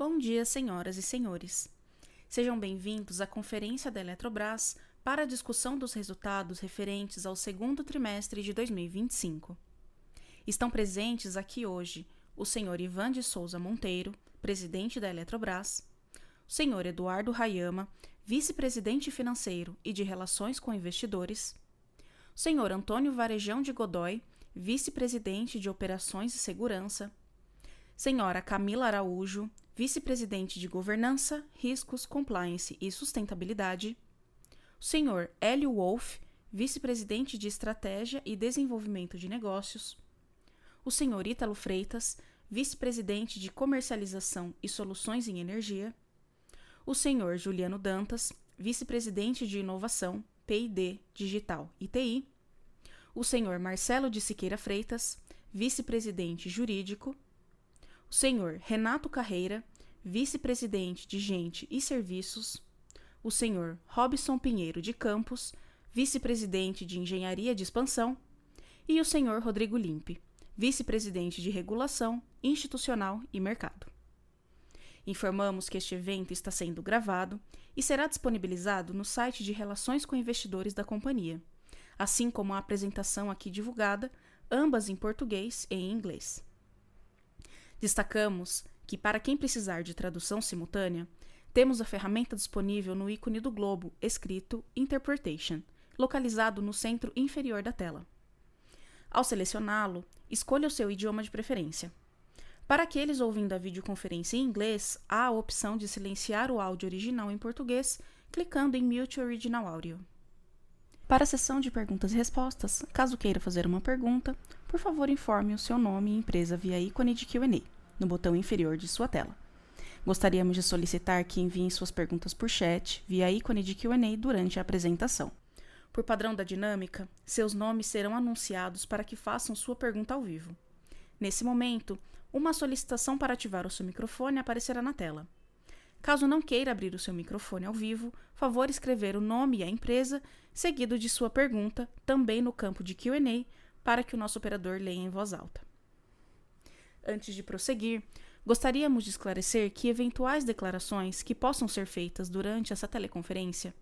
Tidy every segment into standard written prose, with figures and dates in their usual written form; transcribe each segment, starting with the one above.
Bom dia, senhoras e senhores. Sejam bem-vindos à conferência da Eletrobras para a discussão dos resultados referentes ao segundo trimestre de 2025. Estão presentes aqui hoje o senhor Ivan de Souza Monteiro, presidente da Eletrobras, o senhor Eduardo Rayama, vice-presidente financeiro e de Relações com Investidores, o senhor Antônio Varejão de Godoy, vice-presidente de Operações e Segurança, senhora Camila Araújo, vice-presidente de Governança, Riscos, Compliance e Sustentabilidade, o senhor Hélio Wolff, vice-presidente de Estratégia e Desenvolvimento de Negócios, o senhor Ítalo Freitas, vice-presidente de Comercialização e Soluções em Energia, o senhor Juliano Dantas, vice-presidente de Inovação, P&D, Digital e TI, o senhor Marcelo de Siqueira Freitas, vice-presidente jurídico, o senhor Renato Carreira, vice-presidente de Gente e Serviços, o senhor Robson Pinheiro de Campos, vice-presidente de Engenharia de Expansão, e o senhor Rodrigo Limpe, vice-presidente de Regulação, Institucional e Mercado. Informamos que este evento está sendo gravado e será disponibilizado no site de Relações com Investidores da companhia, assim como a apresentação aqui divulgada, ambas em português e em inglês. Destacamos que, para quem precisar de tradução simultânea, temos a ferramenta disponível no ícone do globo escrito Interpretation, localizado no centro inferior da tela. Ao selecioná-lo, escolha o seu idioma de preferência. Para aqueles ouvindo a videoconferência em inglês, há a opção de silenciar o áudio original em português, clicando em Mute Original Audio. Para a sessão de perguntas e respostas, caso queira fazer uma pergunta, por favor informe o seu nome e empresa via ícone de Q&A, no botão inferior de sua tela. Gostaríamos de solicitar que enviem suas perguntas por chat, via ícone de Q&A durante a apresentação. Por padrão da dinâmica, seus nomes serão anunciados para que façam sua pergunta ao vivo. Nesse momento, uma solicitação para ativar o seu microfone aparecerá na tela. Caso não queira abrir o seu microfone ao vivo, favor escrever o nome e a empresa, seguido de sua pergunta, também no campo de Q&A, para que o nosso operador leia em voz alta. Antes de prosseguir, gostaríamos de esclarecer que eventuais declarações que possam ser feitas durante essa teleconferência,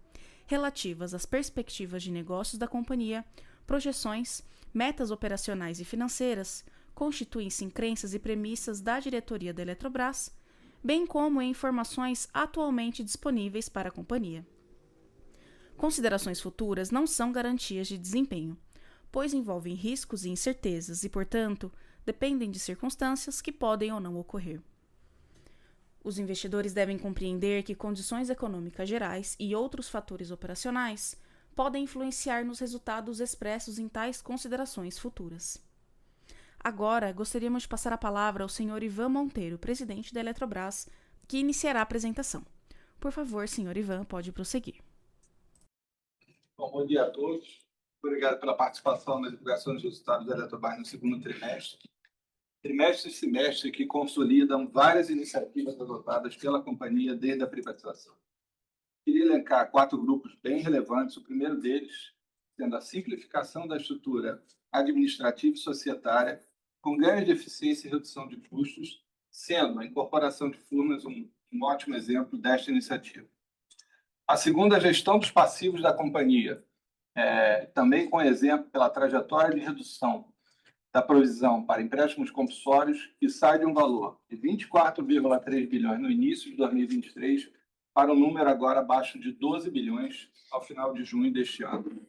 relativas às perspectivas de negócios da companhia, projeções, metas operacionais e financeiras, constituem-se em crenças e premissas da diretoria da Eletrobras, bem como em informações atualmente disponíveis para a companhia. Considerações futuras não são garantias de desempenho, pois envolvem riscos e incertezas e, portanto, dependem de circunstâncias que podem ou não ocorrer. Os investidores devem compreender que condições econômicas gerais e outros fatores operacionais podem influenciar nos resultados expressos em tais considerações futuras. Agora, gostaríamos de passar a palavra ao senhor Ivan Monteiro, presidente da Eletrobras, que iniciará a apresentação. Por favor, senhor Ivan, pode prosseguir. Bom dia a todos. Obrigado pela participação na divulgação dos resultados da Eletrobras no segundo trimestre. Trimestre e semestre que consolidam várias iniciativas adotadas pela companhia desde a privatização. Queria elencar 4 grupos bem relevantes. O primeiro deles sendo a simplificação da estrutura administrativa e societária, com ganhos de eficiência e redução de custos, sendo a incorporação de Furnas um ótimo exemplo desta iniciativa. A segunda, a gestão dos passivos da companhia, também com exemplo pela trajetória de redução da provisão para empréstimos compulsórios, que sai de um valor de 24,3 bilhões no início de 2023 para um número agora abaixo de 12 bilhões ao final de junho deste ano.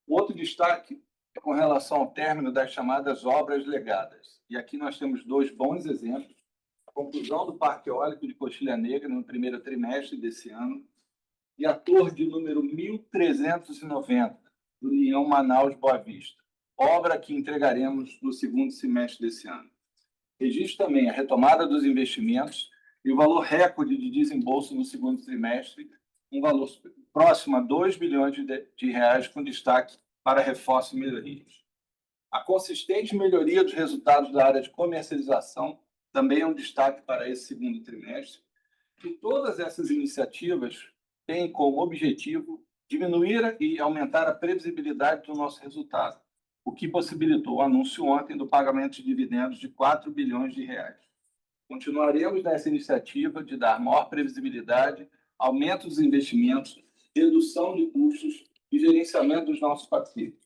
Outro destaque é com relação ao término das chamadas obras legadas. E aqui nós temos 2 bons exemplos. A conclusão do Parque Eólico de Coxilha Negra no primeiro trimestre desse ano e a torre de número 1390 do União Manaus-Boa Vista, obra que entregaremos no segundo semestre desse ano. Registro também a retomada dos investimentos e o valor recorde de desembolso no segundo trimestre, um valor próximo a 2 bilhões de reais, com destaque para reforço e melhorias. A consistente melhoria dos resultados da área de comercialização também é um destaque para esse segundo trimestre. E todas essas iniciativas têm como objetivo diminuir e aumentar a previsibilidade do nosso resultado, o que possibilitou o anúncio ontem do pagamento de dividendos de 4 bilhões de reais. Continuaremos nessa iniciativa de dar maior previsibilidade, aumento dos investimentos, redução de custos e gerenciamento dos nossos passivos.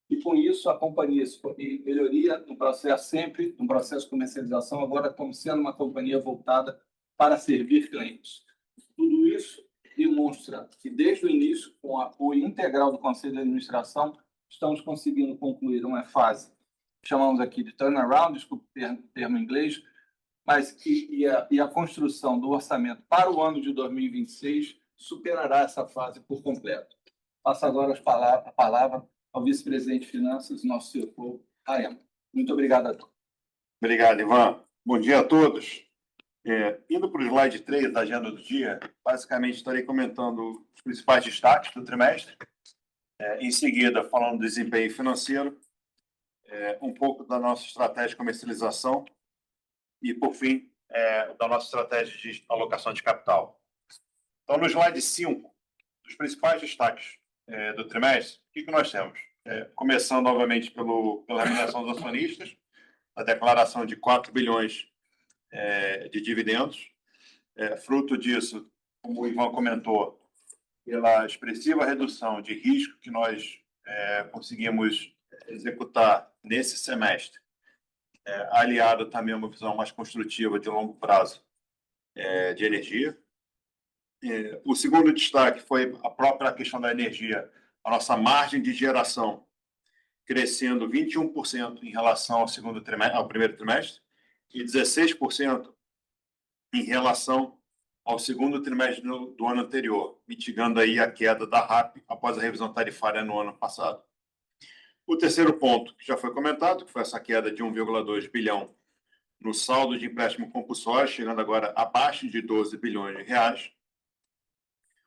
E, com isso, a companhia e melhoria no processo, sempre no processo de comercialização, agora como sendo uma companhia voltada para servir clientes. Tudo isso demonstra que, desde o início, com o apoio integral do Conselho de Administração, estamos conseguindo concluir uma fase, chamamos aqui de turnaround, desculpe o termo em inglês, mas a construção do orçamento para o ano de 2026 superará essa fase por completo. Passo agora a palavra ao vice-presidente de Finanças, nosso CFO, Raema. Muito obrigado a todos. Obrigado, Ivan. Bom dia a todos. Indo para o slide 3 da agenda do dia, basicamente estarei comentando os principais destaques do trimestre. Em seguida, falando do desempenho financeiro, um pouco da nossa estratégia de comercialização e, por fim, da nossa estratégia de alocação de capital. Então, no slide 5, os principais destaques do trimestre, o que nós temos? Começando, obviamente, pela remuneração dos acionistas, a declaração de 4 bilhões de dividendos. Fruto disso, como o Ivan comentou, pela expressiva redução de risco que nós conseguimos executar nesse semestre, aliado também a uma visão mais construtiva de longo prazo de energia. O segundo destaque foi a própria questão da energia, a nossa margem de geração crescendo 21% em relação ao primeiro trimestre e 16% em relação ao segundo trimestre do ano anterior, mitigando aí a queda da RAP após a revisão tarifária no ano passado. O terceiro ponto, que já foi comentado, que foi essa queda de 1,2 bilhão no saldo de empréstimo compulsório, chegando agora abaixo de 12 bilhões de reais.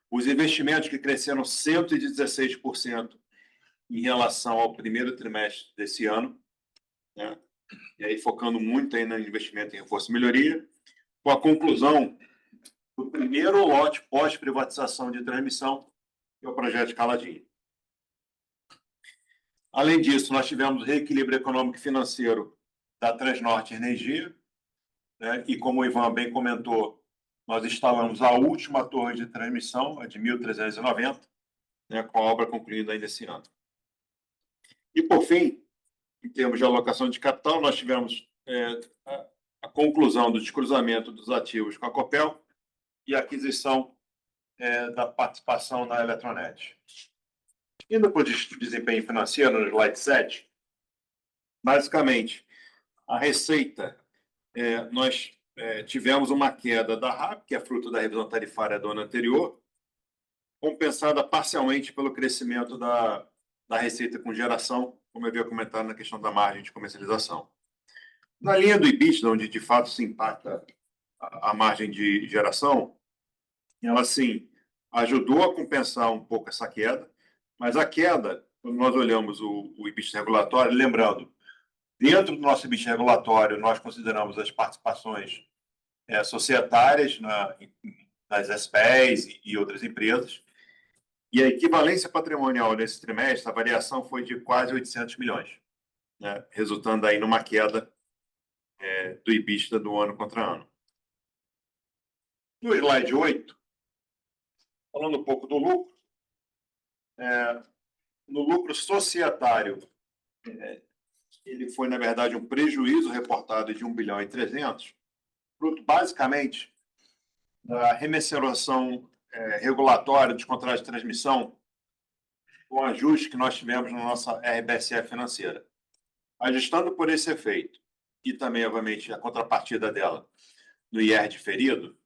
Os investimentos que cresceram 116% em relação ao primeiro trimestre desse ano, né? E aí focando muito aí no investimento em reforço e melhoria, com a conclusão do primeiro lote pós-privatização de transmissão, que é o projeto Caladinho. Além disso, nós tivemos o reequilíbrio econômico e financeiro da Transnorte Energia, né? E como o Ivan bem comentou, nós instalamos a última torre de transmissão, a de 1390, né? Com a obra concluída ainda esse ano. E, por fim, em termos de alocação de capital, nós tivemos a conclusão do descruzamento dos ativos com a Copel e a aquisição da participação na Eletronet. Indo para o desempenho financeiro, no slide 7, basicamente, a receita, nós tivemos uma queda da RAP, que é fruto da revisão tarifária do ano anterior, compensada parcialmente pelo crescimento da receita com geração, como eu havia comentado na questão da margem de comercialização. Na linha do EBITDA, onde de fato se impacta a margem de geração, ela sim ajudou a compensar um pouco essa queda, mas a queda, quando nós olhamos o EBITDA regulatório, lembrando, dentro do nosso EBITDA regulatório, nós consideramos as participações societárias nas SPEs e outras empresas, e a equivalência patrimonial nesse trimestre, a variação foi de quase 800 milhões, né? Resultando aí numa queda do EBITDA do ano contra ano. No slide 8, falando um pouco do lucro, no lucro societário, ele foi, na verdade, um prejuízo reportado de 1 bilhão e 300, fruto basicamente da remensuração regulatória dos contratos de transmissão, com o ajuste que nós tivemos na nossa RBSE financeira. Ajustando por esse efeito, e também, obviamente, a contrapartida dela no IR diferido,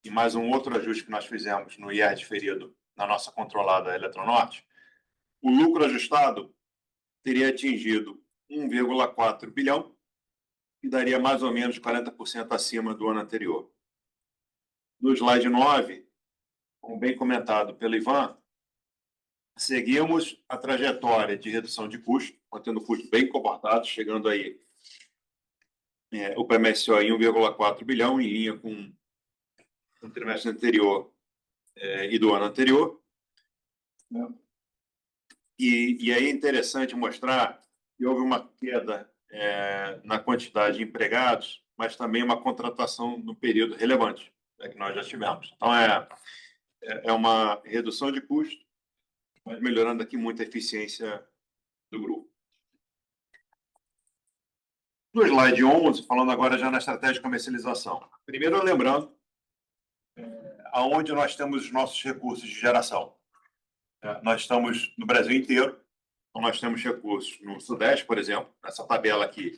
e mais um outro ajuste que nós fizemos no IR diferido na nossa controlada Eletronorte, o lucro ajustado teria atingido 1,4 bilhão e daria mais ou menos 40% acima do ano anterior. No slide 9, como bem comentado pelo Ivan, seguimos a trajetória de redução de custo, mantendo o custo bem comportado, chegando aí o PMSO em 1,4 bilhão, em linha com o trimestre anterior e do ano anterior. E aí é interessante mostrar que houve uma queda na quantidade de empregados, mas também uma contratação no período relevante, que nós já tivemos. Então, é uma redução de custo, mas melhorando aqui muito a eficiência do grupo. No slide 11, falando agora já na estratégia de comercialização. Primeiro, lembrando aonde nós temos os nossos recursos de geração. Nós estamos no Brasil inteiro, então nós temos recursos no Sudeste, por exemplo, nessa tabela aqui.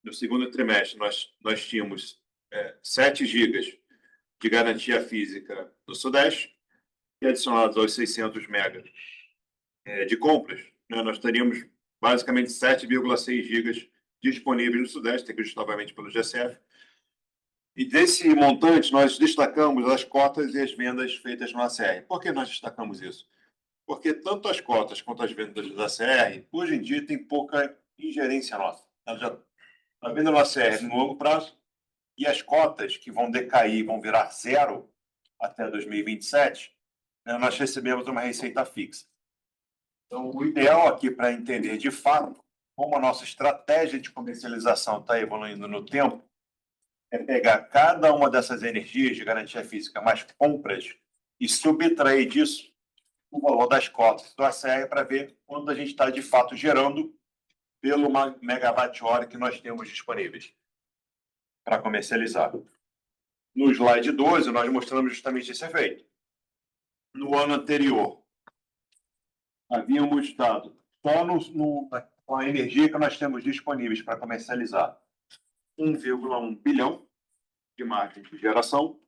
No segundo trimestre, nós tínhamos 7 gigas de garantia física no Sudeste, e adicionados aos 600 megas de compras, né, nós teríamos basicamente 7,6 gigas disponíveis no Sudeste, registrado obviamente pelo GSF. E desse montante, nós destacamos as cotas e as vendas feitas no ACR. Por que nós destacamos isso? Porque tanto as cotas quanto as vendas do ACR, hoje em dia, tem pouca ingerência nossa. A venda no ACR no longo prazo e as cotas que vão decair, vão virar zero até 2027, né, nós recebemos uma receita fixa. Então, o ideal aqui para entender de fato como a nossa estratégia de comercialização está evoluindo no tempo é pegar cada uma dessas energias de garantia física mais compras e subtrair disso o valor das cotas do ACR para ver quanto a gente está de fato gerando pelo megawatt-hora que nós temos disponíveis para comercializar. No slide 12, nós mostramos justamente esse efeito. No ano anterior, havíamos dado só com a energia que nós temos disponíveis para comercializar 1,1 bilhão de margem de geração.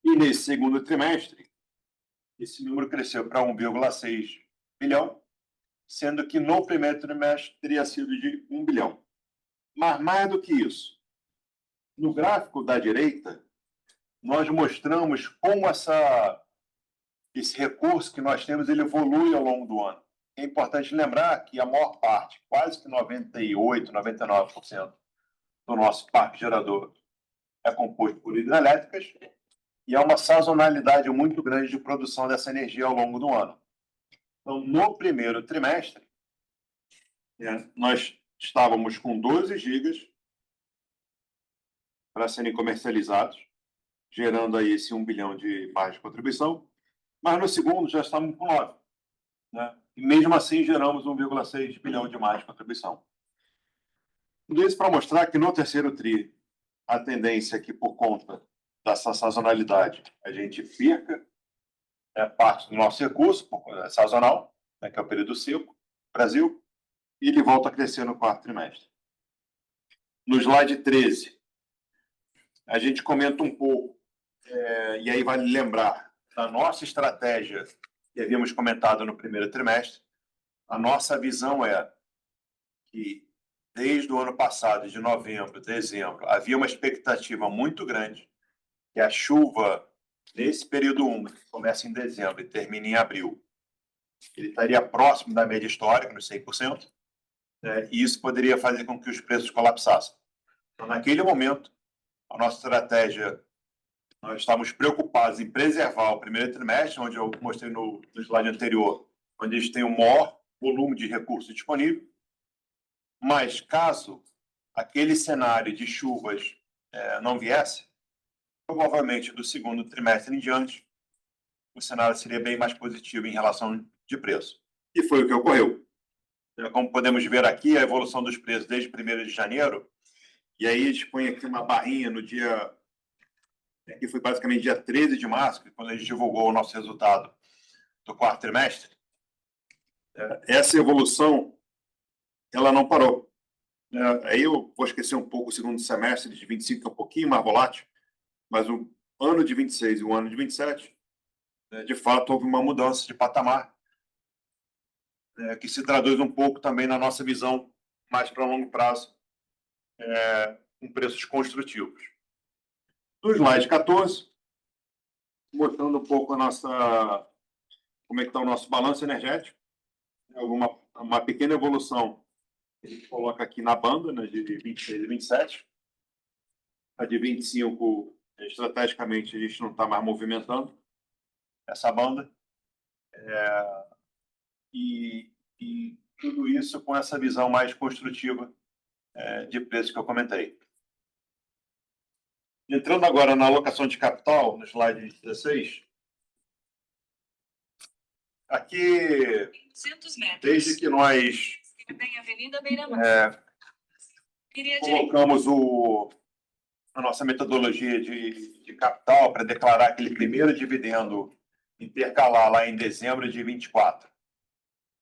E nesse segundo trimestre, esse número cresceu para 1,6 bilhão, sendo que no primeiro trimestre teria sido de 1 bilhão. Mas mais do que isso, no gráfico da direita, nós mostramos como esse recurso que nós temos ele evolui ao longo do ano. É importante lembrar que a maior parte, quase que 98%, 99% do nosso parque gerador é composto por hidrelétricas e há uma sazonalidade muito grande de produção dessa energia ao longo do ano. Então, no primeiro trimestre, nós estávamos com 12 gigas para serem comercializados, gerando aí esse 1 bilhão de margem de contribuição, mas no segundo já estamos com 9. Né? E mesmo assim geramos 1,6 bilhão de margem de contribuição. Tudo isso para mostrar que no terceiro TRI, a tendência é que, por conta dessa sazonalidade, a gente perca parte do nosso recurso sazonal, né, que é o período seco, Brasil, e ele volta a crescer no quarto trimestre. No slide 13, a gente comenta um pouco, e aí vale lembrar da nossa estratégia que havíamos comentado no primeiro trimestre. A nossa visão é que, desde o ano passado, de novembro, dezembro, havia uma expectativa muito grande que a chuva, nesse período 1, que começa em dezembro e termina em abril, ele estaria próximo da média histórica, nos 100%, e isso poderia fazer com que os preços colapsassem. Então, naquele momento, a nossa estratégia, nós estávamos preocupados em preservar o primeiro trimestre, onde eu mostrei no slide anterior, onde a gente tem o maior volume de recursos disponível, mas caso aquele cenário de chuvas não viesse, provavelmente do segundo trimestre em diante, o cenário seria bem mais positivo em relação de preço. E foi o que ocorreu. Como podemos ver aqui, a evolução dos preços desde 1º de janeiro, e aí a gente põe aqui uma barrinha no dia, que foi basicamente dia 13 de março, quando a gente divulgou o nosso resultado do quarto trimestre. Essa evolução, ela não parou. Aí eu vou esquecer um pouco o segundo semestre de 25, que é um pouquinho mais volátil, mas o ano de 26 e o ano de 27, de fato, houve uma mudança de patamar, que se traduz um pouco também na nossa visão mais para longo prazo, com preços construtivos. No slide 14, mostrando um pouco como é que está o nosso balanço energético, uma pequena evolução que a gente coloca aqui na banda, né, de 26 e 27. A de 25, estrategicamente, a gente não está mais movimentando essa banda. E tudo isso com essa visão mais construtiva de preço que eu comentei. Entrando agora na alocação de capital, no slide 16, aqui, 200 metros. desde que nós Tem Avenida Beira-Mar. colocamos a nossa metodologia de capital para declarar aquele primeiro dividendo intercalar lá em dezembro de 24,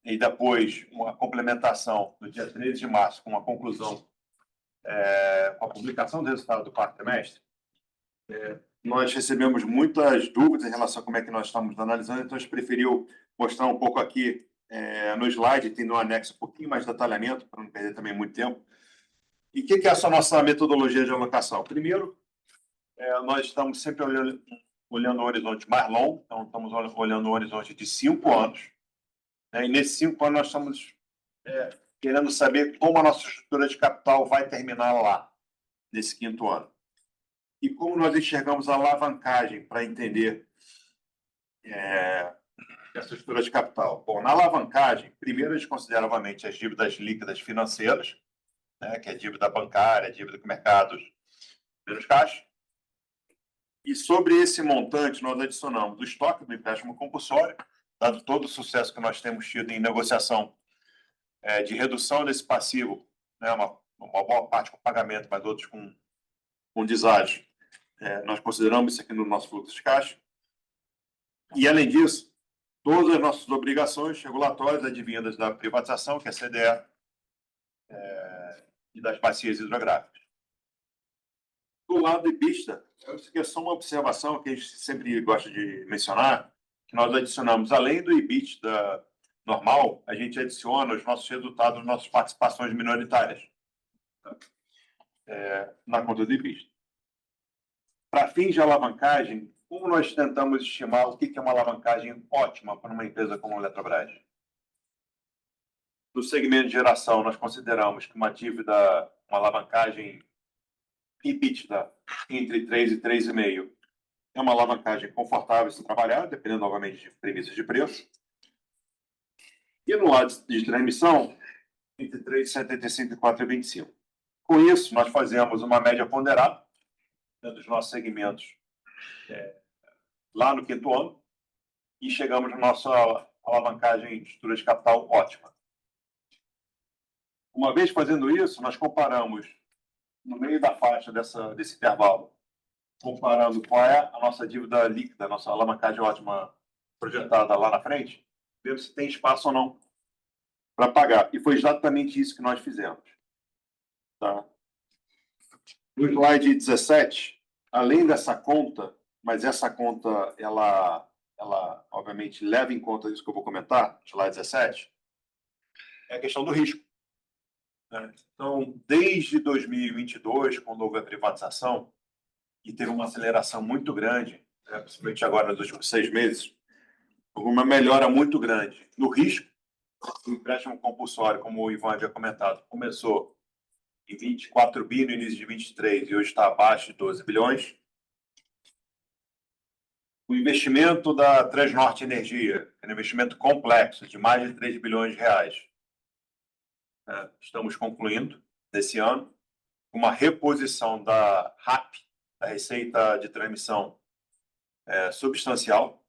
e depois uma complementação no dia 13 de março, com uma conclusão, com a publicação do resultado do quarto trimestre, nós recebemos muitas dúvidas em relação a como é que nós estamos analisando, então a gente preferiu mostrar um pouco aqui no slide, tem no anexo um pouquinho mais de detalhamento, para não perder também muito tempo. E o que é essa nossa metodologia de alocação? Primeiro, nós estamos sempre olhando um horizonte mais longo, então estamos olhando um horizonte de 5 anos, né? E nesses 5 anos nós estamos querendo saber como a nossa estrutura de capital vai terminar lá, nesse 5º ano. E como nós enxergamos a alavancagem para entender essa estrutura de capital. Bom, na alavancagem, primeiro a gente considera, obviamente, as dívidas líquidas financeiras, né, que é dívida bancária, dívida com mercados menos caixa. E sobre esse montante, nós adicionamos o estoque do empréstimo compulsório, dado todo o sucesso que nós temos tido em negociação de redução desse passivo, né, uma boa parte com pagamento, mas outros com deságio. Nós consideramos isso aqui no nosso fluxo de caixa. E, além disso, todas as nossas obrigações regulatórias advindas da privatização, que é a CDE, e das bacias hidrográficas. Do lado do EBITDA, isso aqui é só uma observação que a gente sempre gosta de mencionar, que nós adicionamos, além do EBITDA normal, a gente adiciona os nossos resultados, as nossas participações minoritárias na conta do EBITDA. Para fins de alavancagem, como nós tentamos estimar o que é uma alavancagem ótima para uma empresa como a Eletrobras? No segmento de geração, nós consideramos que uma alavancagem EBITDA entre 3 e 3,5 é uma alavancagem confortável de se trabalhar, dependendo, novamente, de premissas de preço. E no lado de transmissão, entre 3,75 e 4,25. Com isso, nós fazemos uma média ponderada, né, dos nossos segmentos lá no 5º ano e chegamos na nossa alavancagem de estrutura de capital ótima. Uma vez fazendo isso, nós comparamos, no meio da faixa desse intervalo, comparando qual é a nossa dívida líquida, a nossa alavancagem ótima projetada lá na frente, vemos se tem espaço ou não para pagar. E foi exatamente isso que nós fizemos. Tá? No slide 17, além dessa conta, mas essa conta, ela obviamente leva em conta isso que eu vou comentar, slide 17, é a questão do risco. Então, desde 2022, quando houve a privatização, e teve uma aceleração muito grande, principalmente agora nos últimos 6 meses, houve uma melhora muito grande no risco. O empréstimo compulsório, como o Ivan havia comentado, começou em 24 bi no início de 23 e hoje está abaixo de 12 bilhões. O investimento da Transnorte Energia, que é um investimento complexo de mais de 3 bilhões de reais, estamos concluindo nesse ano, uma reposição da RAP, da Receita de Transmissão, substancial,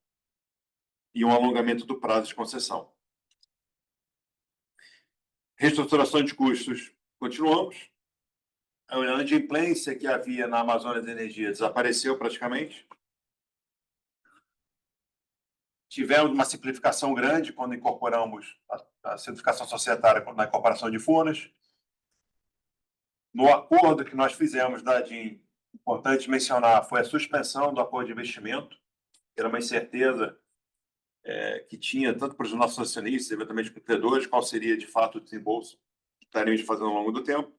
e um alongamento do prazo de concessão. Reestruturação de custos, continuamos. A inadimplência que havia na Amazonas Energia desapareceu praticamente. Tivemos uma simplificação grande quando incorporamos a simplificação societária na incorporação de Furnas. No acordo que nós fizemos da DIN, importante mencionar, foi a suspensão do acordo de investimento, que era uma incerteza que tinha, tanto para os nossos acionistas, eventualmente para os credores, qual seria, de fato, o desembolso que estaríamos fazendo ao longo do tempo.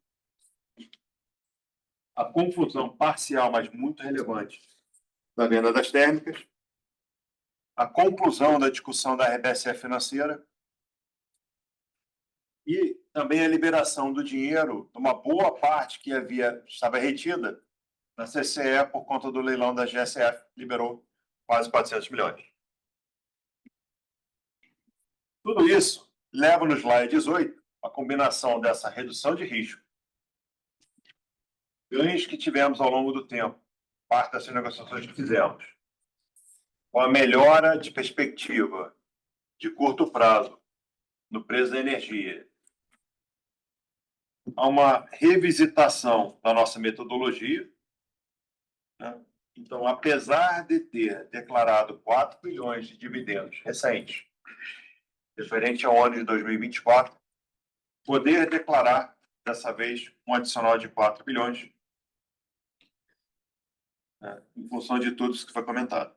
A confusão parcial, mas muito relevante, da venda das térmicas. A conclusão da discussão da RBSE financeira. E também a liberação do dinheiro, de uma boa parte que estava retida na CCE por conta do leilão da GSF, liberou quase 400 milhões. Tudo isso leva no slide 18 a combinação dessa redução de risco ganhos que tivemos ao longo do tempo, parte dessas negociações que fizemos, com a melhora de perspectiva de curto prazo no preço da energia, há uma revisitação da nossa metodologia, né? Então, apesar de ter declarado 4 bilhões de dividendos recentes, referente ao ano de 2024, poder declarar, dessa vez, um adicional de 4 bilhões, né, em função de tudo isso que foi comentado.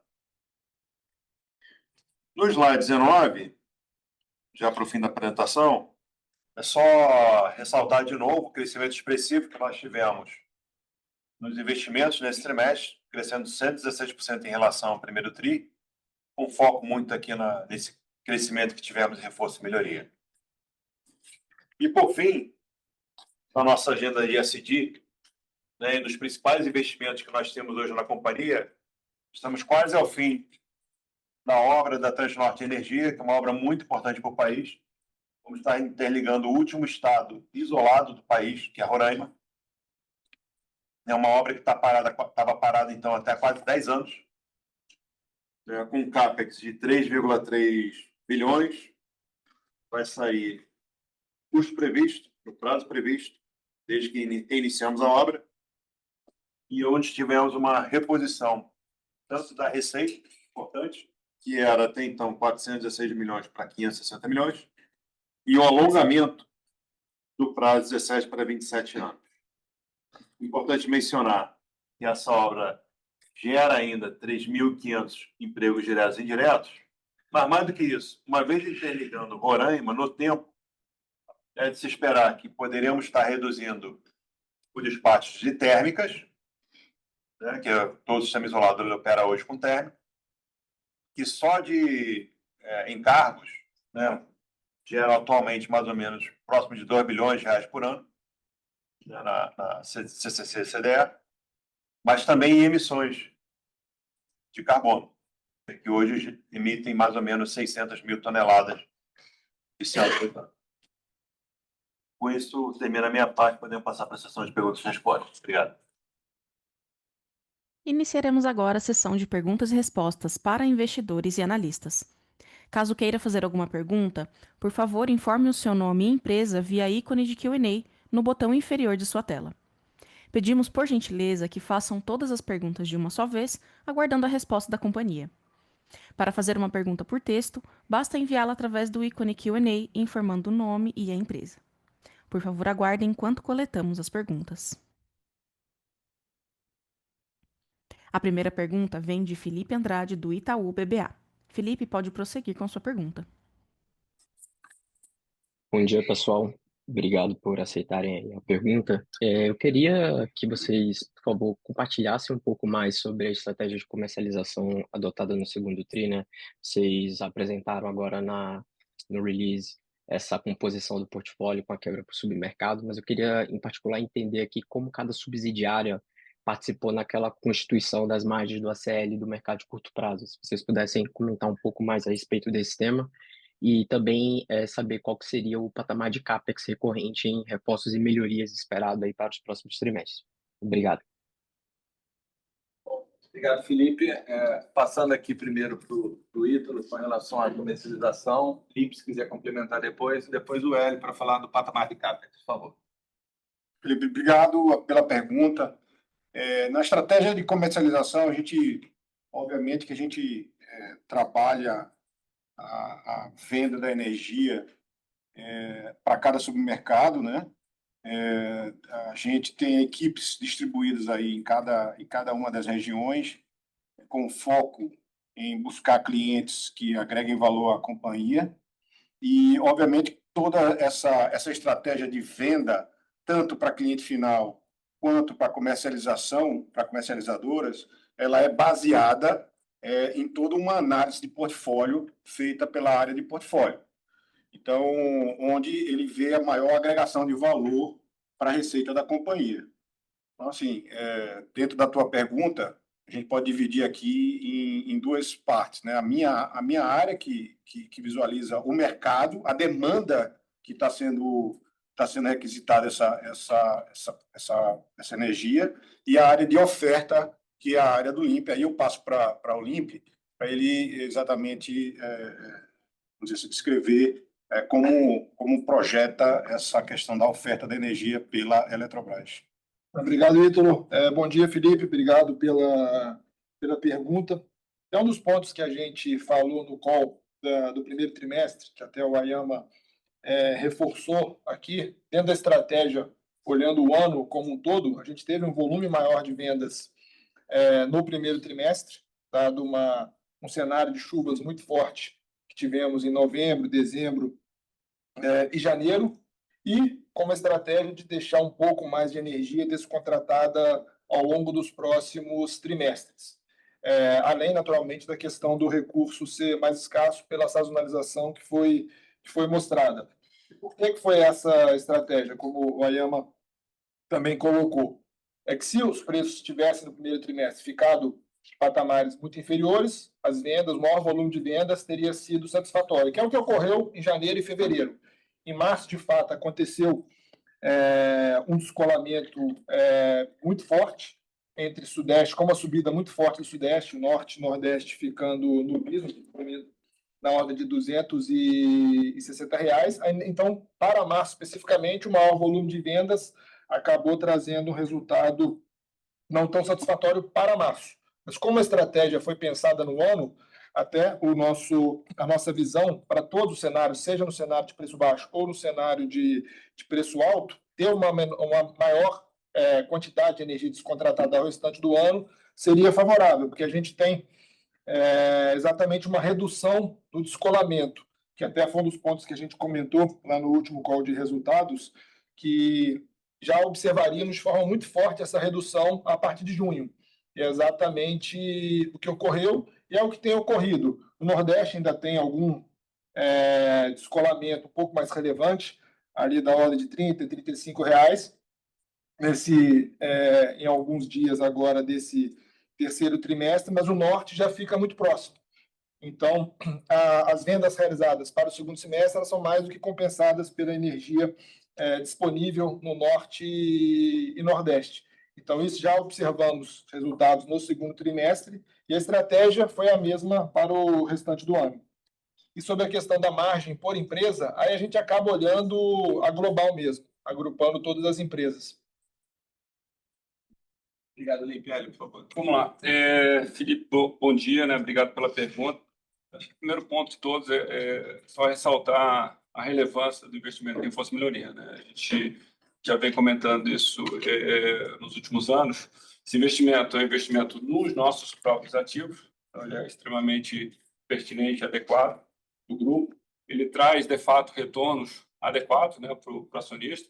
No slide 19, já para o fim da apresentação, é só ressaltar de novo o crescimento expressivo que nós tivemos nos investimentos nesse trimestre, crescendo 116% em relação ao primeiro TRI, com foco muito aqui nesse crescimento que tivemos em reforço e melhoria. E, por fim, na nossa agenda de ESG, né, nos principais investimentos que nós temos hoje na companhia, estamos quase ao fim da obra da Transnorte Energia, que é uma obra muito importante para o país. Vamos estar interligando o último estado isolado do país, que é Roraima. É uma obra que estava parada, então, até há quase 10 anos, né, com um CAPEX de 3,3 bilhões. Vai sair custo previsto, no prazo previsto, desde que iniciamos a obra, e onde tivemos uma reposição tanto da receita, importante, que era até então 416 milhões para 560 milhões, e o alongamento do prazo de 17 para 27 anos. Importante mencionar que essa obra gera ainda 3.500 empregos diretos e indiretos, mas mais do que isso, uma vez interligando Roraima, no tempo, é de se esperar que poderemos estar reduzindo o despacho de térmicas, né, que todo o sistema isolado opera hoje com térmica, que só de encargos, né, gera atualmente mais ou menos próximo de 2 bilhões de reais por ano, né, na CCC e CDE, mas também em emissões de carbono, que hoje emitem mais ou menos 600 mil toneladas de CO2. Com isso, termina a minha parte, podemos passar para a sessão de perguntas e respostas. Obrigado. Iniciaremos agora a sessão de perguntas e respostas para investidores e analistas. Caso queira fazer alguma pergunta, por favor informe o seu nome e empresa via ícone de Q&A no botão inferior de sua tela. Pedimos, por gentileza, que façam todas as perguntas de uma só vez, aguardando a resposta da companhia. Para fazer uma pergunta por texto, basta enviá-la através do ícone Q&A, informando o nome e a empresa. Por favor, aguardem enquanto coletamos as perguntas. A primeira pergunta vem de Felipe Andrade, do Itaú BBA. Felipe, pode prosseguir com sua pergunta. Bom dia, pessoal. Obrigado por aceitarem a pergunta. Eu queria que vocês, por favor, compartilhassem um pouco mais sobre a estratégia de comercialização adotada no segundo TRI, né? Vocês apresentaram agora no release essa composição do portfólio com a quebra para o submercado, mas eu queria, em particular, entender aqui como cada subsidiária participou naquela constituição das margens do ACL do mercado de curto prazo. Se vocês pudessem comentar um pouco mais a respeito desse tema. E também saber qual que seria o patamar de CAPEX recorrente em reforços e melhorias esperado aí para os próximos trimestres. Obrigado. Obrigado, Felipe. Passando aqui primeiro para o Ítalo com relação à comercialização. Felipe, se quiser complementar depois o Hélio para falar do patamar de CAPEX, por favor. Felipe, obrigado pela pergunta. Na estratégia de comercialização, obviamente que a gente trabalha a venda da energia para cada submercado, né? A gente tem equipes distribuídas aí em cada uma das regiões, com foco em buscar clientes que agreguem valor à companhia. E, obviamente, toda essa estratégia de venda, tanto para cliente final quanto para comercialização, para comercializadoras, ela é baseada em toda uma análise de portfólio feita pela área de portfólio. Então, onde ele vê a maior agregação de valor para a receita da companhia. Então, assim, dentro da tua pergunta, a gente pode dividir aqui em duas partes, né? A minha área que visualiza o mercado, a demanda que está sendo está sendo requisitada essa energia, e a área de oferta, que é a área do LIMP. Aí eu passo para o LIMP, para ele exatamente vamos dizer, descrever como projeta essa questão da oferta da energia pela Eletrobras. Obrigado, Ítalo. Bom dia, Felipe. Obrigado pela pergunta. É um dos pontos que a gente falou no call do primeiro trimestre, que até o Ayama reforçou aqui, dentro da estratégia, olhando o ano como um todo, a gente teve um volume maior de vendas no primeiro trimestre, dado um cenário de chuvas muito forte que tivemos em novembro, dezembro e janeiro, e com uma estratégia de deixar um pouco mais de energia descontratada ao longo dos próximos trimestres. Além, naturalmente, da questão do recurso ser mais escasso pela sazonalização que foi mostrada. Por que foi essa estratégia, como o Ayama também colocou? É que se os preços tivessem no primeiro trimestre ficado em patamares muito inferiores, as vendas, o maior volume de vendas teria sido satisfatório, que é o que ocorreu em janeiro e fevereiro. Em março, de fato, aconteceu um descolamento muito forte entre Sudeste, com uma subida muito forte do Sudeste, o Norte e Nordeste ficando no mesmo, na ordem de R$ 260. Então, para março, especificamente, o maior volume de vendas acabou trazendo um resultado não tão satisfatório para março. Mas como a estratégia foi pensada no ano, até a nossa visão para todos os cenários, seja no cenário de preço baixo ou no cenário de preço alto, ter uma maior quantidade de energia descontratada ao restante do ano seria favorável, porque a gente tem exatamente uma redução do descolamento, que até foi um dos pontos que a gente comentou lá no último call de resultados, que já observaríamos de forma muito forte essa redução a partir de junho. É exatamente o que ocorreu e é o que tem ocorrido. O Nordeste ainda tem algum descolamento um pouco mais relevante, ali da ordem de R$ 30, R$ 35, em alguns dias agora desse terceiro trimestre, mas o Norte já fica muito próximo. Então, as vendas realizadas para o segundo semestre elas são mais do que compensadas pela energia disponível no Norte e Nordeste. Então, isso já observamos resultados no segundo trimestre e a estratégia foi a mesma para o restante do ano. E sobre a questão da margem por empresa, aí a gente acaba olhando a global mesmo, agrupando todas as empresas. Obrigado, Limpielli, por favor. Vamos lá. Felipe, bom dia, né? Obrigado pela pergunta. Acho que o primeiro ponto de todos é só ressaltar a relevância do investimento em Força Melhoria, né? A gente já vem comentando isso nos últimos anos. Esse investimento é um investimento nos nossos próprios ativos, então ele é extremamente pertinente e adequado do grupo. Ele traz, de fato, retornos adequados, né, para o acionista,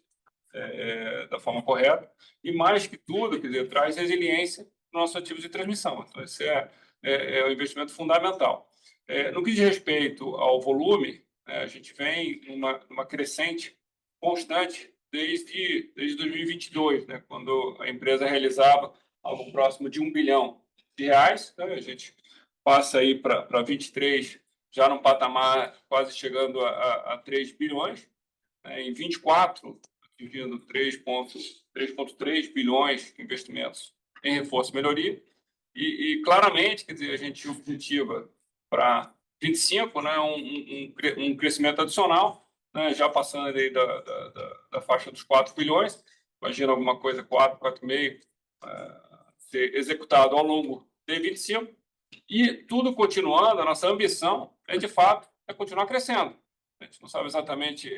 da forma correta, e mais que tudo, quer dizer, traz resiliência nos nossos ativos de transmissão. Então, esse é um investimento fundamental. No que diz respeito ao volume, a gente vem numa crescente constante desde 2022, né, quando a empresa realizava algo próximo de R$ 1 bilhão, né, a gente passa aí para 23, já num patamar quase chegando a 3 bilhões, né, em 24, atingindo 3,3 bilhões de investimentos em reforço e melhoria, e claramente, quer dizer, a gente objetiva para 25, né, um crescimento adicional, né, já passando aí da faixa dos 4 bilhões, imagina alguma coisa 4,5 ser executado ao longo de 25, e tudo continuando, a nossa ambição de fato, continuar crescendo. A gente não sabe exatamente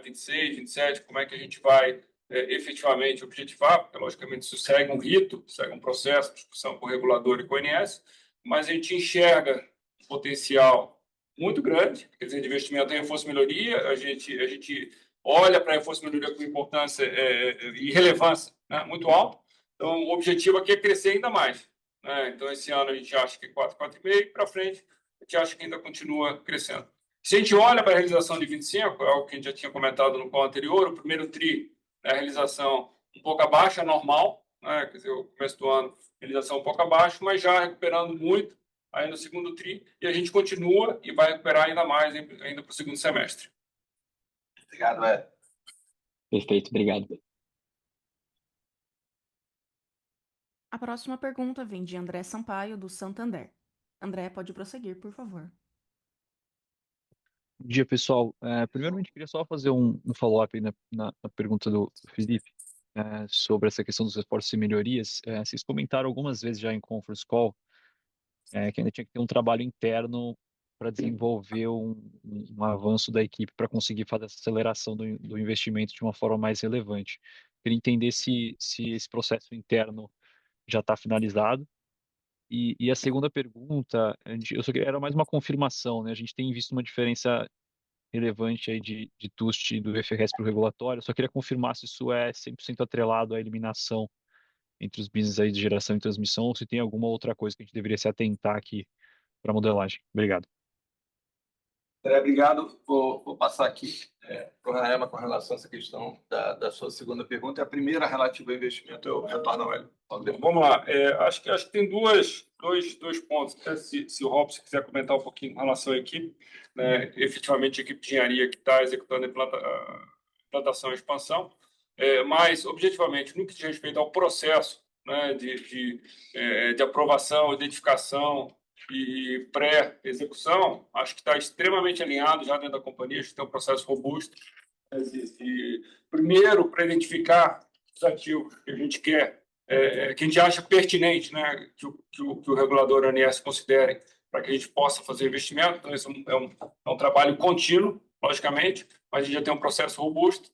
26, 27, como é que a gente vai efetivamente objetivar, porque, logicamente, isso segue um rito, segue um processo de discussão com o regulador e com o ONS, mas a gente enxerga um potencial muito grande, quer dizer, de investimento em reforço e melhoria, a gente olha para a reforço e melhoria com importância e relevância, né, muito alta. Então, o objetivo aqui é crescer ainda mais, né? Então, esse ano a gente acha que 4,5, para frente, a gente acha que ainda continua crescendo. Se a gente olha para a realização de 25, é algo que a gente já tinha comentado no call anterior, o primeiro TRI, a realização um pouco abaixo, é normal, né? Quer dizer, o começo do ano, realização um pouco abaixo, mas já recuperando muito aí no segundo TRI, e a gente continua e vai recuperar ainda mais ainda para o segundo semestre. Obrigado, Ed. Perfeito, obrigado. A próxima pergunta vem de André Sampaio, do Santander. André, pode prosseguir, por favor. Bom dia, pessoal. Primeiramente, queria só fazer um follow-up aí na pergunta do Felipe, sobre essa questão dos esforços e melhorias. Vocês comentaram algumas vezes já em conference call, que ainda tinha que ter um trabalho interno para desenvolver um avanço da equipe para conseguir fazer essa aceleração do investimento de uma forma mais relevante. Queria entender se esse processo interno já está finalizado. E a segunda pergunta, era mais uma confirmação, né? A gente tem visto uma diferença relevante aí de TUST do FRS para o regulatório. Eu só queria confirmar se isso é 100% atrelado à eliminação entre os business aí de geração e transmissão, ou se tem alguma outra coisa que a gente deveria se atentar aqui para a modelagem. Obrigado. André, obrigado. Vou passar aqui para o Raema com relação a essa questão da sua segunda pergunta. E a primeira, relativa ao investimento, eu retorno ao Hélio. Vamos lá. Acho que tem dois pontos. Até se o Robson quiser comentar um pouquinho com relação à equipe, né? Efetivamente, a equipe de engenharia que está executando a implantação e expansão, mas, objetivamente, no que diz respeito ao processo, né, de aprovação, identificação e pré-execução, acho que está extremamente alinhado já dentro da companhia. Acho que tem um processo robusto. Primeiro, para identificar os ativos que a gente quer, que a gente acha pertinente, né, que o regulador ANS considere para que a gente possa fazer investimento. Então, esse é um trabalho contínuo, logicamente, mas a gente já tem um processo robusto.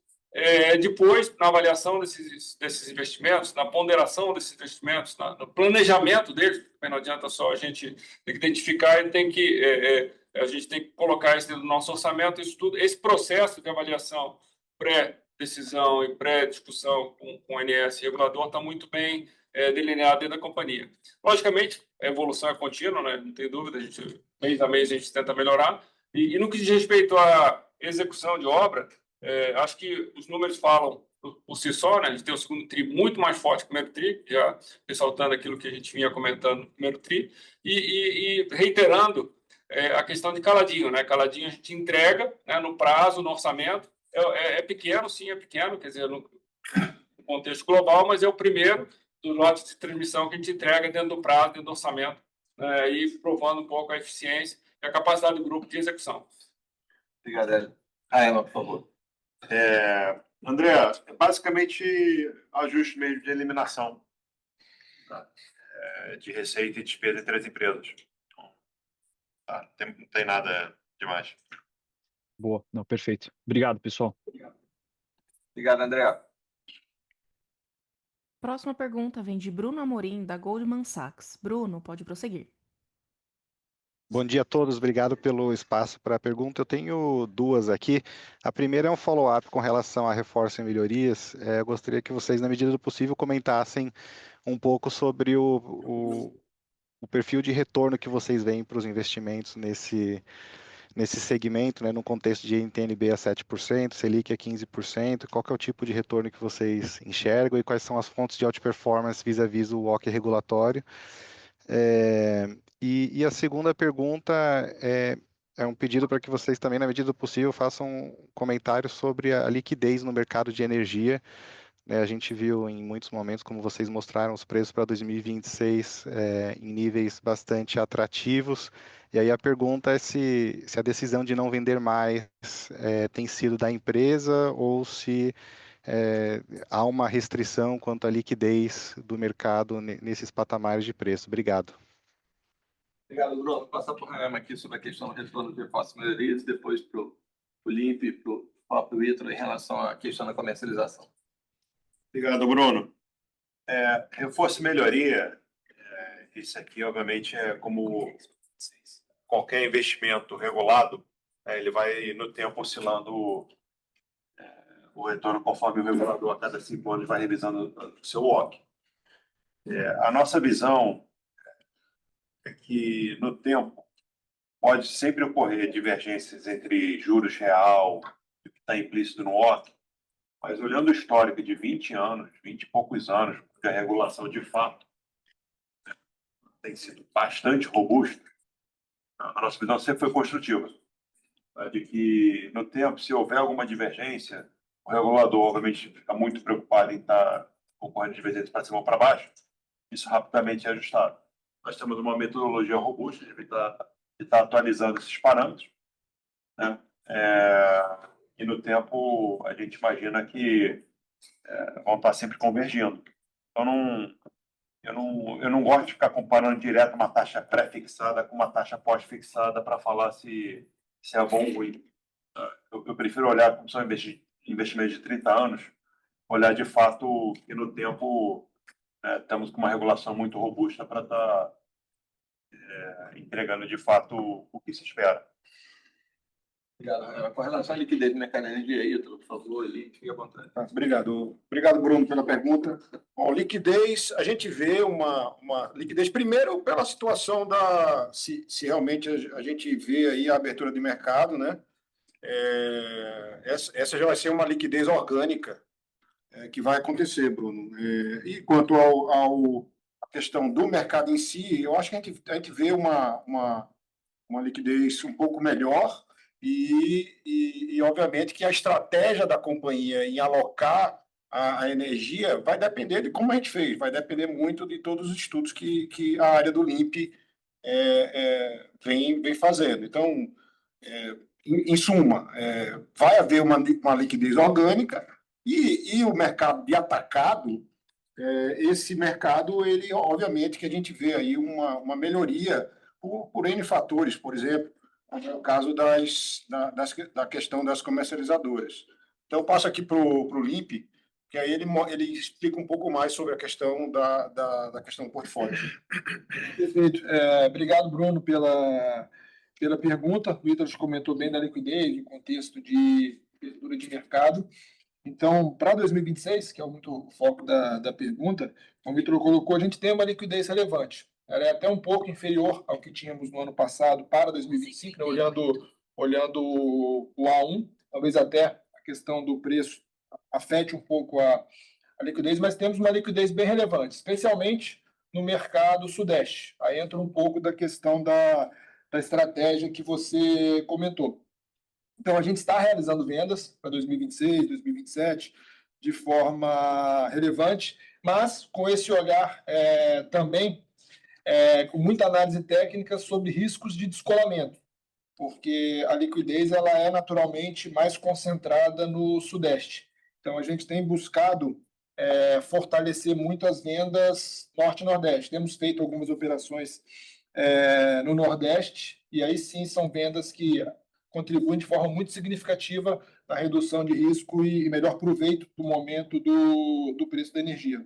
Depois, na avaliação desses investimentos, na ponderação desses investimentos, no planejamento deles, porque não adianta só a gente ter que identificar, a gente tem que colocar isso dentro do nosso orçamento, isso tudo. Esse processo de avaliação pré-decisão e pré-discussão com o ANS regulador está muito bem delineado dentro da companhia. Logicamente, a evolução é contínua, né? Não tem dúvida, mês a mês a gente tenta melhorar. E no que diz respeito à execução de obra, acho que os números falam por si só, né? A gente tem o segundo TRI muito mais forte que o primeiro TRI, já ressaltando aquilo que a gente vinha comentando no primeiro TRI, e reiterando a questão de caladinho, né? Caladinho a gente entrega, né, no prazo, no orçamento. É pequeno, sim, é pequeno, quer dizer, no contexto global, mas é o primeiro dos lotes de transmissão que a gente entrega dentro do prazo, dentro do orçamento, e provando um pouco a eficiência e a capacidade do grupo de execução. Obrigado, Hélio. Raema, por favor. André, basicamente ajuste mesmo de eliminação, tá? De receita e despesa entre as empresas. Tá? Não tem nada demais. Boa, não, perfeito. Obrigado, pessoal. Obrigado, André. Próxima pergunta vem de Bruno Amorim, da Goldman Sachs. Bruno, pode prosseguir. Bom dia a todos, obrigado pelo espaço para a pergunta. Eu tenho duas aqui. A primeira é um follow-up com relação a reforço e melhorias. Eu gostaria que vocês, na medida do possível, comentassem um pouco sobre o perfil de retorno que vocês veem para os investimentos nesse segmento, né, no contexto de NTN-B a 7%, Selic a 15%, qual que é o tipo de retorno que vocês enxergam e quais são as fontes de outperformance vis-à-vis o WACC regulatório. E a segunda pergunta é um pedido para que vocês também, na medida do possível, façam um comentário sobre a liquidez no mercado de energia. A gente viu em muitos momentos, como vocês mostraram, os preços para 2026 em níveis bastante atrativos. E aí a pergunta é se a decisão de não vender mais tem sido da empresa ou se há uma restrição quanto à liquidez do mercado nesses patamares de preço. Obrigado. Obrigado, Bruno. Vou passar para o Raema aqui sobre a questão do retorno de reforço e melhorias, depois para o Limp e para o próprio Ítalo em relação à questão da comercialização. Obrigado, Bruno. Reforço e melhoria, isso aqui, obviamente, é como qualquer investimento regulado, ele vai, no tempo, oscilando o retorno conforme o regulador, a cada 5 anos, vai revisando o seu WACC. A nossa visão é que, no tempo, pode sempre ocorrer divergências entre juros real e o que está implícito no WACC, mas olhando o histórico de 20 anos, 20 e poucos anos, que a regulação, de fato, tem sido bastante robusta, a nossa visão sempre foi construtiva, de que, no tempo, se houver alguma divergência, o regulador, obviamente, fica muito preocupado em estar concorrendo de vezes para cima ou para baixo, isso rapidamente é ajustado. Nós temos uma metodologia robusta de estar atualizando esses parâmetros, né? E no tempo a gente imagina que vão estar sempre convergindo. Então, eu não gosto de ficar comparando direto uma taxa pré-fixada com uma taxa pós-fixada para falar se é bom ou ruim. Eu prefiro olhar como são investimentos de 30 anos, olhar de fato que no tempo estamos com uma regulação muito robusta para estar entregando de fato o que se espera. Obrigado, Rafael. Com relação à liquidez do mercado de energia, Ítalo, por favor, ali, fique à vontade. Obrigado. Obrigado, Bruno, pela pergunta. Bom, liquidez, a gente vê uma liquidez, primeiro, pela situação se realmente a gente vê aí a abertura de mercado, né? Essa já vai ser uma liquidez orgânica que vai acontecer, Bruno. E quanto à questão do mercado em si, eu acho que a gente vê uma liquidez um pouco melhor e, obviamente, que a estratégia da companhia em alocar a energia vai depender de como a gente fez, vai depender muito de todos os estudos que a área do LIMP vem fazendo. Então, em suma, vai haver uma liquidez orgânica e o mercado de atacado, esse mercado, ele obviamente que a gente vê aí uma melhoria por N fatores, por exemplo, como é o caso da questão das comercializadoras. Então, eu passo aqui para o LIMP, que aí ele explica um pouco mais sobre a questão da questão do portfólio. Perfeito. Obrigado, Bruno, pela pergunta. O Ítalo comentou bem da liquidez, no contexto de abertura de mercado. Então, para 2026, que é muito o foco da pergunta, como o Ítalo colocou, a gente tem uma liquidez relevante. Ela é até um pouco inferior ao que tínhamos no ano passado para 2025, né? olhando o A1, talvez até a questão do preço afete um pouco a liquidez, mas temos uma liquidez bem relevante, especialmente no mercado sudeste. Aí entra um pouco da questão da estratégia que você comentou. Então, a gente está realizando vendas para 2026, 2027, de forma relevante, mas com esse olhar também com muita análise técnica sobre riscos de descolamento, porque a liquidez ela é naturalmente mais concentrada no Sudeste. Então, a gente tem buscado fortalecer muito as vendas Norte e Nordeste. Temos feito algumas operações no Nordeste, e aí sim são vendas que contribuem de forma muito significativa na redução de risco e melhor proveito do momento do preço da energia.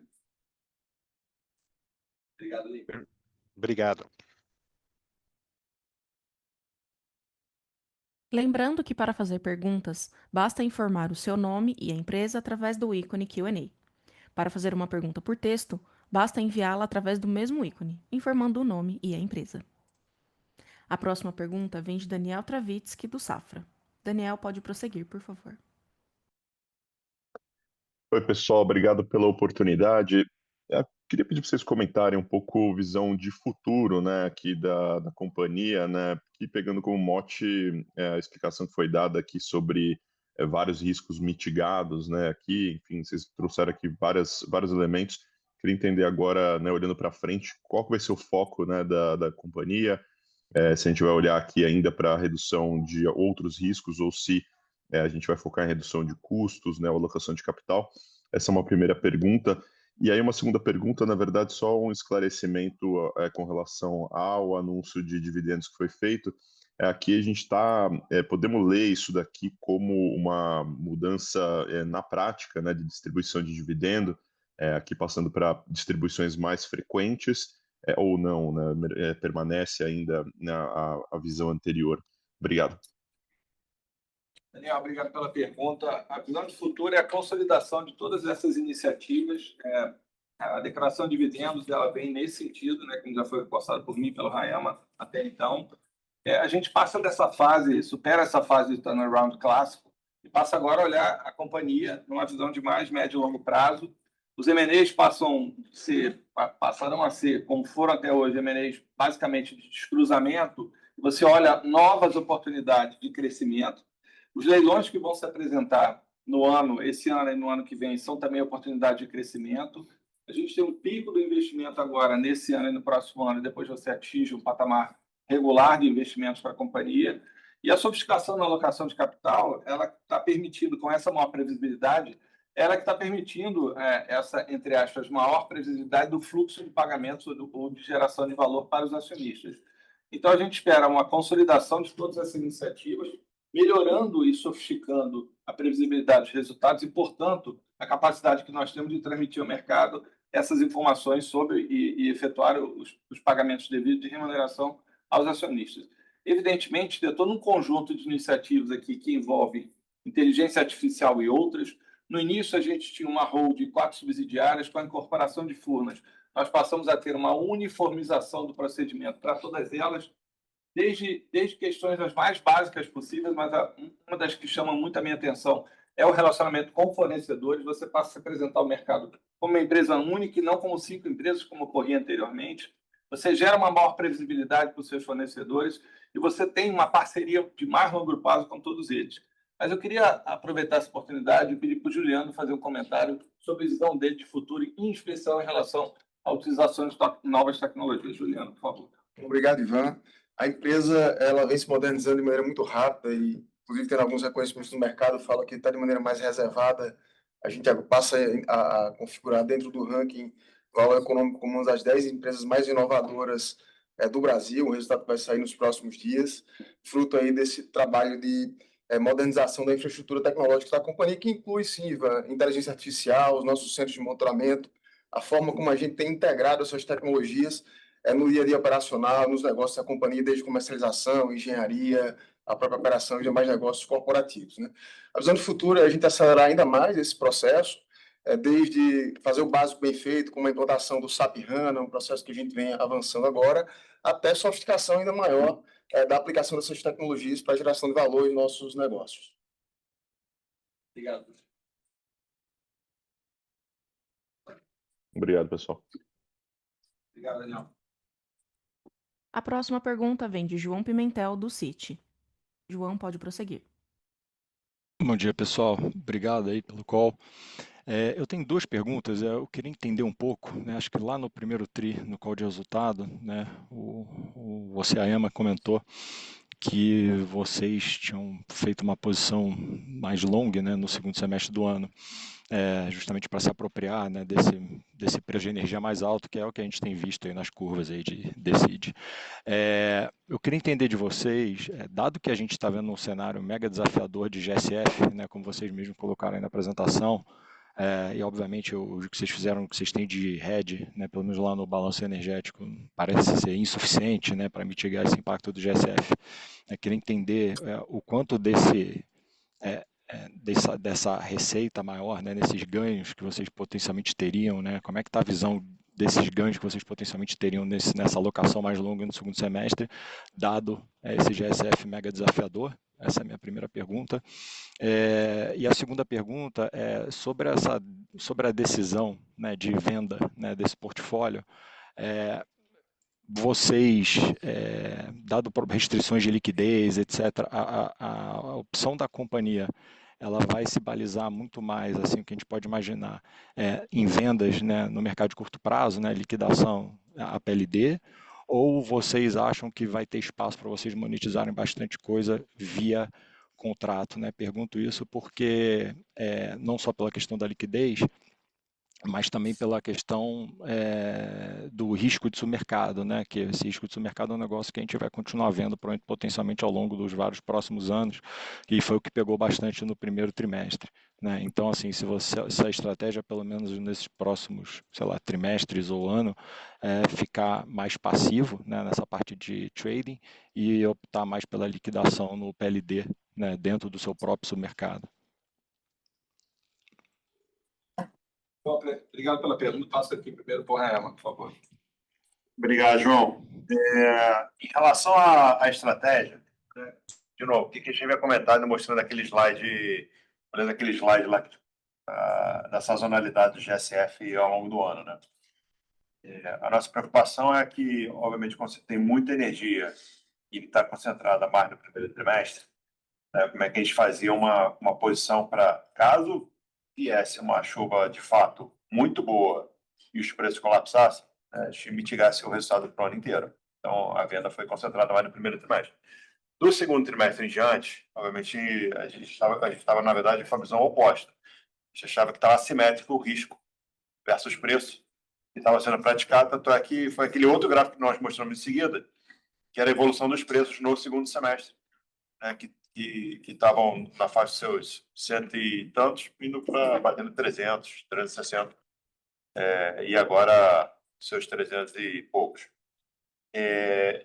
Obrigado, Lipe. Obrigado. Lembrando que para fazer perguntas, basta informar o seu nome e a empresa através do ícone Q&A. Para fazer uma pergunta por texto, basta enviá-la através do mesmo ícone, informando o nome e a empresa. A próxima pergunta vem de Daniel Travitsky, do Safra. Daniel, pode prosseguir, por favor. Oi, pessoal, obrigado pela oportunidade. Queria pedir para vocês comentarem um pouco visão de futuro, né, aqui da companhia, né, que pegando como mote a explicação que foi dada aqui sobre vários riscos mitigados, né, aqui, enfim, vocês trouxeram aqui vários elementos. Queria entender agora, né, olhando para frente, qual que vai ser o foco, né, da companhia, se a gente vai olhar aqui ainda para a redução de outros riscos ou se a gente vai focar em redução de custos, né, alocação de capital. Essa é uma primeira pergunta. E aí uma segunda pergunta, na verdade, só um esclarecimento com relação ao anúncio de dividendos que foi feito. Aqui a gente está, podemos ler isso daqui como uma mudança na prática, né, de distribuição de dividendo, aqui passando para distribuições mais frequentes, ou não, né, permanece ainda a visão anterior. Obrigado. Daniel, obrigado pela pergunta. A visão de futuro é a consolidação de todas essas iniciativas. A declaração de dividendos ela vem nesse sentido, né, como já foi postado por mim e pelo Raema até então. A gente passa dessa fase, supera essa fase do turnaround clássico e passa agora a olhar a companhia numa visão de mais médio e longo prazo. Os M&As passarão a ser, como foram até hoje, M&As basicamente de descruzamento. Você olha novas oportunidades de crescimento. Os leilões que vão se apresentar esse ano e no ano que vem, são também oportunidades de crescimento. A gente tem um pico do investimento agora, nesse ano e no próximo ano, e depois você atinge um patamar regular de investimentos para a companhia. E a sofisticação na alocação de capital, ela está permitindo, com essa maior previsibilidade, ela que está permitindo essa, entre aspas, maior previsibilidade do fluxo de pagamentos ou de geração de valor para os acionistas. Então, a gente espera uma consolidação de todas essas iniciativas, melhorando e sofisticando a previsibilidade dos resultados e, portanto, a capacidade que nós temos de transmitir ao mercado essas informações sobre e efetuar os pagamentos devidos de remuneração aos acionistas. Evidentemente, tem todo um conjunto de iniciativas aqui que envolve inteligência artificial e outras. No início, a gente tinha uma hold de 4 subsidiárias. Com a incorporação de Furnas, nós passamos a ter uma uniformização do procedimento para todas elas, desde questões as mais básicas possíveis, mas uma das que chama muito a minha atenção é o relacionamento com fornecedores. Você passa a se apresentar ao mercado como uma empresa única e não como 5 empresas, como ocorria anteriormente. Você gera uma maior previsibilidade para os seus fornecedores e você tem uma parceria de mais longo prazo com todos eles. Mas eu queria aproveitar essa oportunidade e pedir para o Juliano fazer um comentário sobre a visão dele de futuro, em especial em relação à utilização de novas tecnologias. Juliano, por favor. Obrigado, Ivan. A empresa ela vem se modernizando de maneira muito rápida e, inclusive, tendo alguns reconhecimentos no mercado, fala que está de maneira mais reservada. A gente passa a configurar dentro do ranking Valor Econômico como uma das 10 empresas mais inovadoras do Brasil. O resultado vai sair nos próximos dias, fruto aí desse trabalho de modernização da infraestrutura tecnológica da companhia, que inclui, sim, Ivan, inteligência artificial, os nossos centros de monitoramento, a forma como a gente tem integrado essas tecnologias no dia a dia operacional, nos negócios da companhia, desde comercialização, engenharia, a própria operação e demais negócios corporativos, né? A visão de futuro é a gente acelerar ainda mais esse processo, desde fazer o básico bem feito, como a implantação do SAP HANA, um processo que a gente vem avançando agora, até sofisticação ainda maior da aplicação dessas tecnologias para a geração de valor em nossos negócios. Obrigado. Obrigado, pessoal. Obrigado, Daniel. A próxima pergunta vem de João Pimentel, do Citi. João, pode prosseguir. Bom dia, pessoal. Obrigado aí pelo call. Eu tenho 2 perguntas. Eu queria entender um pouco, né? Acho que lá no primeiro TRI, no call de resultado, né, o Oceama comentou que vocês tinham feito uma posição mais longa, né, no segundo semestre do ano, justamente para se apropriar, né, desse preço de energia mais alto, que é o que a gente tem visto aí nas curvas aí de DCID. Eu queria entender de vocês, dado que a gente está vendo um cenário mega desafiador de GSF, né, como vocês mesmos colocaram aí na apresentação, e obviamente o que vocês fizeram, o que vocês têm de hedge, né, pelo menos lá no balanço energético, parece ser insuficiente, né, para mitigar esse impacto do GSF. Eu queria entender o quanto dessa receita maior, né, nesses ganhos que vocês potencialmente teriam, né, como é que está a visão desses ganhos que vocês potencialmente teriam nessa alocação mais longa no segundo semestre, dado esse GSF mega desafiador? Essa é a minha primeira pergunta. E a segunda pergunta é sobre a decisão, né, de venda, né, desse portfólio. Vocês, dado por restrições de liquidez, etc., a opção da companhia ela vai se balizar muito mais, assim, o que a gente pode imaginar, em vendas, né, no mercado de curto prazo, né, liquidação, a PLD, ou vocês acham que vai ter espaço para vocês monetizarem bastante coisa via contrato, né? Pergunto isso porque não só pela questão da liquidez, mas também pela questão do risco de submercado, né? Que esse risco de submercado é um negócio que a gente vai continuar vendo potencialmente ao longo dos vários próximos anos, e foi o que pegou bastante no primeiro trimestre, né? Então, assim, se a estratégia, pelo menos nesses próximos, sei lá, trimestres ou ano, ficar mais passivo, né, nessa parte de trading e optar mais pela liquidação no PLD, né, dentro do seu próprio submercado. Obrigado pela pergunta. Passa aqui primeiro para o Raema, por favor. Obrigado, João. Em relação à estratégia, né, de novo, o que a gente havia comentado mostrando aquele slide lá da sazonalidade do GSF ao longo do ano, né? A nossa preocupação é que, obviamente, quando você tem muita energia e está concentrada mais no primeiro trimestre, né, como é que a gente fazia uma posição para, caso viesse uma chuva de fato muito boa e os preços colapsassem, né, a gente mitigasse o resultado para o ano inteiro. Então, a venda foi concentrada mais no primeiro trimestre. Do segundo trimestre em diante, obviamente, a gente estava, na verdade, com a visão oposta. A gente achava que estava assimétrico o risco versus preço que estava sendo praticado, tanto é que foi aquele outro gráfico que nós mostramos em seguida, que era a evolução dos preços no segundo semestre, né, que estavam na faixa dos seus 100 e tantos, indo para batendo 300, 360, e agora seus 300 e poucos.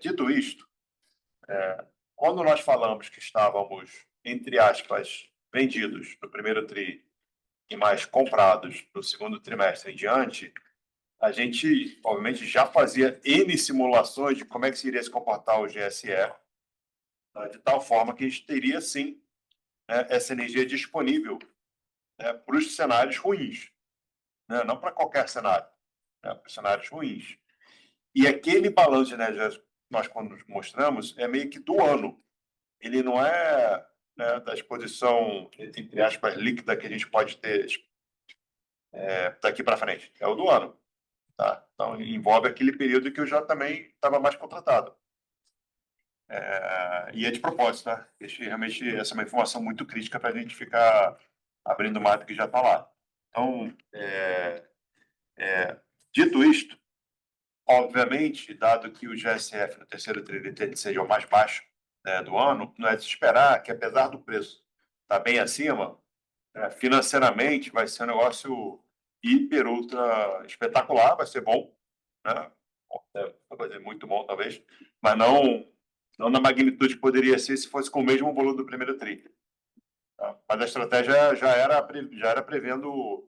Dito isto, quando nós falamos que estávamos, entre aspas, vendidos no primeiro tri e mais comprados no segundo trimestre em diante, a gente, obviamente, já fazia N simulações de como é que se iria se comportar o GSE, tá? De tal forma que a gente teria, sim, essa energia disponível, para os cenários ruins, né? Não para qualquer cenário, para os cenários ruins. E aquele balanço de energia que nós, quando mostramos, é meio que do ano. Ele não é, né, da exposição, entre aspas, líquida que a gente pode ter daqui para frente. É o do ano. Tá? Então, envolve aquele período que eu já também estava mais contratado. E é de propósito, tá? Realmente, essa é uma informação muito crítica para a gente ficar abrindo mato que já está lá. Então, dito isto, obviamente, dado que o GSF no terceiro trimestre seja o mais baixo, né, do ano, não é de se esperar que, apesar do preço estar bem acima, financeiramente vai ser um negócio hiper, ultra espetacular, vai ser bom, né? Vai ser muito bom, talvez, mas não na magnitude que poderia ser se fosse com o mesmo volume do primeiro tri. Tá? Mas a estratégia já era prevendo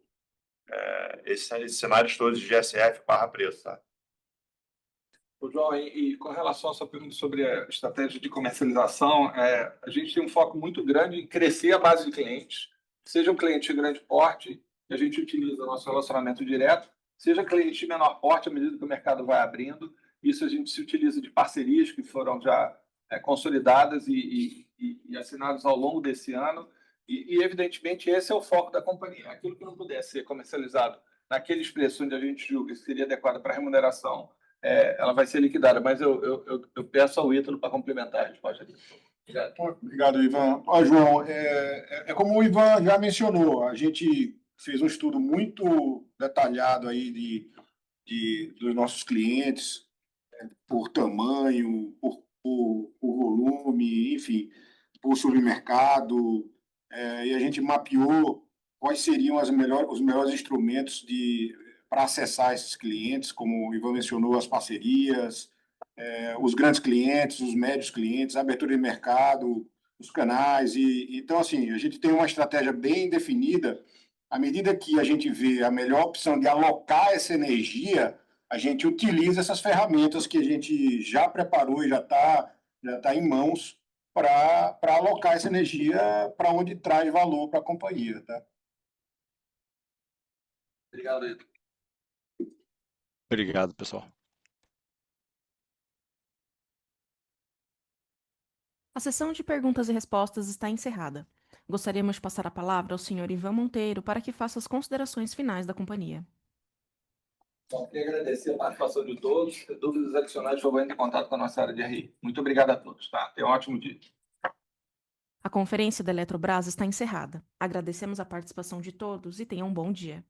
esses cenários todos de GSF / preço. Tá? João, e com relação à sua pergunta sobre a estratégia de comercialização, a gente tem um foco muito grande em crescer a base de clientes, seja um cliente de grande porte, que a gente utiliza o nosso relacionamento direto, seja cliente de menor porte, à medida que o mercado vai abrindo. Isso a gente se utiliza de parcerias que foram já consolidadas e assinadas ao longo desse ano. E, evidentemente, esse é o foco da companhia. Aquilo que não puder ser comercializado naqueles preços onde a gente julga que seria adequado para a remuneração, ela vai ser liquidada. Mas eu peço ao Ítalo para complementar a resposta aqui. Obrigado. Obrigado, Ivan. João, como o Ivan já mencionou, a gente fez um estudo muito detalhado aí dos nossos clientes, por tamanho, por volume, enfim, por submercado, e a gente mapeou quais seriam os melhores instrumentos para acessar esses clientes, como o Ivan mencionou, as parcerias, os grandes clientes, os médios clientes, a abertura de mercado, os canais. Então, assim, a gente tem uma estratégia bem definida. À medida que a gente vê a melhor opção de alocar essa energia, a gente utiliza essas ferramentas que a gente já preparou e já tá em mãos para alocar essa energia para onde traz valor para a companhia. Tá? Obrigado, Ítalo. Obrigado, pessoal. A sessão de perguntas e respostas está encerrada. Gostaríamos de passar a palavra ao Sr. Ivan Monteiro para que faça as considerações finais da companhia. Bom, queria agradecer a participação de todos. Dúvidas adicionais, por favor, entre em contato com a nossa área de RI. Muito obrigado a todos. Tá? Tenham um ótimo dia. A conferência da Eletrobras está encerrada. Agradecemos a participação de todos e tenham um bom dia.